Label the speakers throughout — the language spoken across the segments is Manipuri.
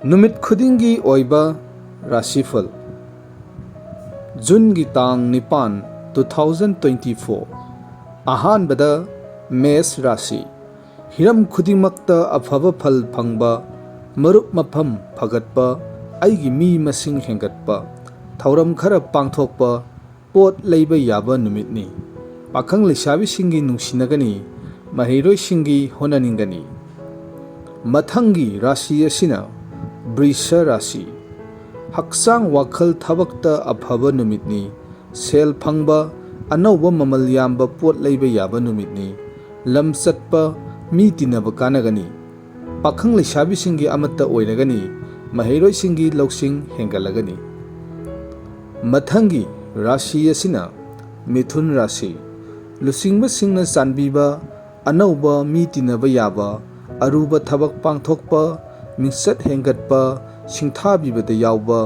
Speaker 1: नुमित खुदिंगी ओइबा राशि फल जून की तांग निपान 2024 अहान बदा मेष राशि हिरम खुदिमक्ता अफब फल फंगबा मरुप मफम फगतपा आइगी मी मसिंग हेंगतपा थौरम खरा पांगथोकपा पोट लैबा याबा नुमितनी पाखंग लेसाबी सिंगी नुंसिनगनी महैरोय सिंगी होनानिंगनी मथंगी राशि असिना वृष राशि हक्सांग वाखल थबक्ता अफब नुमितनी सेल फंगबा अनौबा ममल याम्बा पोट लैबा याबा नुमितनी लम चटपा मी तिनबा कानगनी पाखंग लेसाबी सिंगी अमत्ता ओइरगनी महैरोय सिंगी लौसिंग हेंगलगनी मथंगी राशि असिना मिथुन राशि लुसिंगबा सिंगना चानबीबा अनौबा मी तिनबा याबा अरुबा थबक पांगथोकपा मिंसत हेंगतपा सिंथाबीबदा यावबा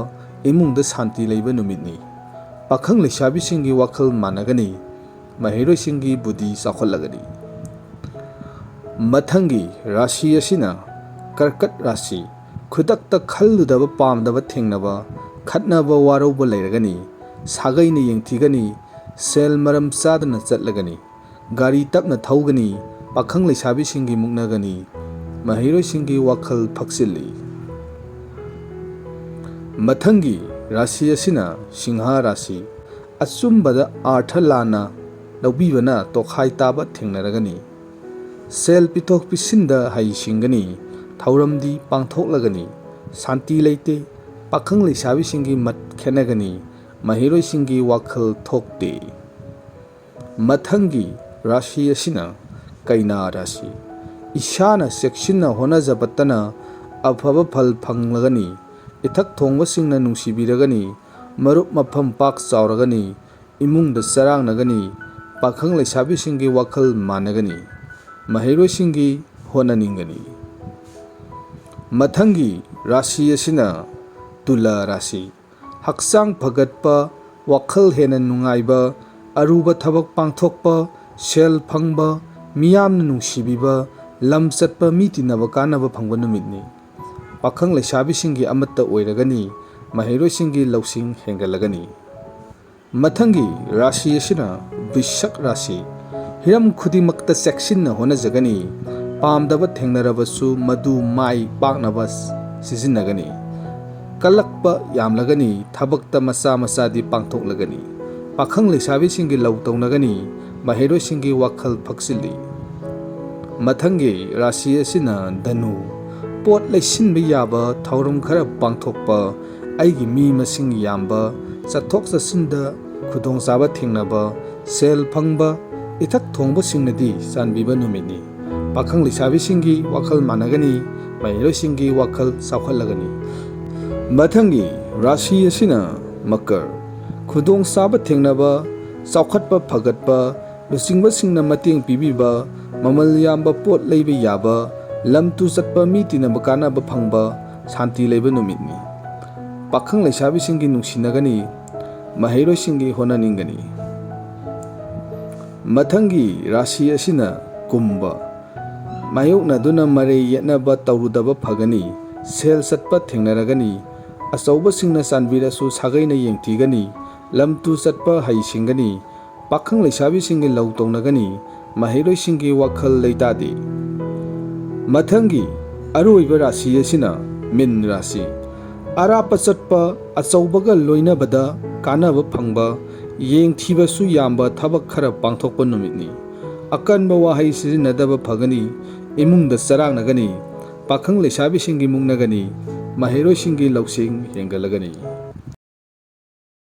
Speaker 1: इमुंगदा शांति लैबा नुमितनी पाखंग लेसाबी सिंगी वाखल मानगनी महैरोय सिंगी बुद्धि चाखोलगनी मथंगी राशि असिना कर्कट राशि खुदक्ता खल्लुदबा पामदबा थेंगनबा खतनबा वारौबा लैरगनी सागैना येंगथिगनी सेल मरम चादना चटलगनी गाड़ी तपना थौगनी पाखंग लेसाबी सिंगी मुक्नगनी महैरोय सिंगी वाखल फक्सिल्ली मथंगी राशि असिना सिंह राशि अचुंबदा अर्थ लाना लौबीबना तोखाई ताबा थेंगनरगनी सेल पिथोक पिसिंदा हाइसिंगनी थौरमदी पांगथोकलगनी शांति लैते पाखंग लेसाबी सिंगी मत खेनगनी महैरोय सिंगी वाखल थोकते मथंगी राशि असिना कन्या राशि इशाना सेक्शिना होनाजबत्तना अफब फल फंगलगनी इथक थोंगबसिंगना नुंसिबिरगनी मरुप मफम पाक चावरगनी इमुंगदा चरांगनगनी पाखंग लेसाबीसिंगी वाखल मानगनी महैरोय सिंगी होनानिंगनी मथंगी राशि असिना तुला राशि हक्सांग फगतपा वाखल हेना नुंगाइबा अरुबा थबक पांगथोकपा सेल फंगबा मियामना नुंसिबिबा लम चटपा मी तिनबा कानबा फंगबा नुमितनी पाखंग लेसाबी सिंगी अमत्ता ओइरगनी महैरोय सिंगी लौसिंग हेंगलगनी मथंगी राशि असिना वृश्चिक राशि हिरम खुदिमक्ता चेक्सिन्ना होनाजगनी पामदबा थेंगनरबसु मदु माई पाकनबा सिजिन्नगनी कलक्पा यामलगनी थबक्ता मचा मचादी पांगथोकलगनी पाखंग लेसाबी सिंगी लौ तौनगनी महैरोय सिंगी वाखल फक्सिल्ली मथंगी राशि असिना धनु पोट लैसिनबा याबा थौरम खरा पांगथोकपा आइगी मी मसिंग याम्बा चथोक चसिनदा खुदोंचाबा थेंगनबा सेल फंगबा इथक थोंगबा सिंगनदी चानबीबा नुमितनी पाखंग लेसाबी सिंगी वाखल मानगनी महैरोय सिंगी वाखल चाखोलगनी मथंगी राशि असिना मकर खुदोंचाबा थेंगनबा चाखोटपा फगतपा लुसिंगबा सिंगना मतेंग पीबीबा ममल याम्बा पोट लैबा याबा लम तु चटपा मी तिनबा कानबा फंगबा शांति लैबा नुमितनी पाखंग लेसाबी सिंगी नुंसिनगनी महैरोय सिंगी होनानिंगनी मथंगी राशि असिना कुंभ मायोकनादुना मरे येतनबा तौरुदबा फगनी सेल चटपा थेंगनरगनी अचौबा सिंगना चानबीरसु सागैना येंगथिगनी लम तु चटपा हाइसिंगनी पाखंग लेसाबी सिंगी लौ तौनगनी महैरोय सिंगी वाखल लैतादे मथंगी अरोइबा राशि असिना मीन राशि अरापा चटपा अचौबगा लोइनबदा कानबा फंगबा येंगथिबसु याम्बा थबक खरा पांगथोकपा नुमितनी अकनबा वाहै सिजिन्नदबा फगनी इमुंगदा चरांगनगनी पाखंग लेसाबी सिंगी मुक्नगनी महैरोय सिंगी लौसिंग हेंगलगनी।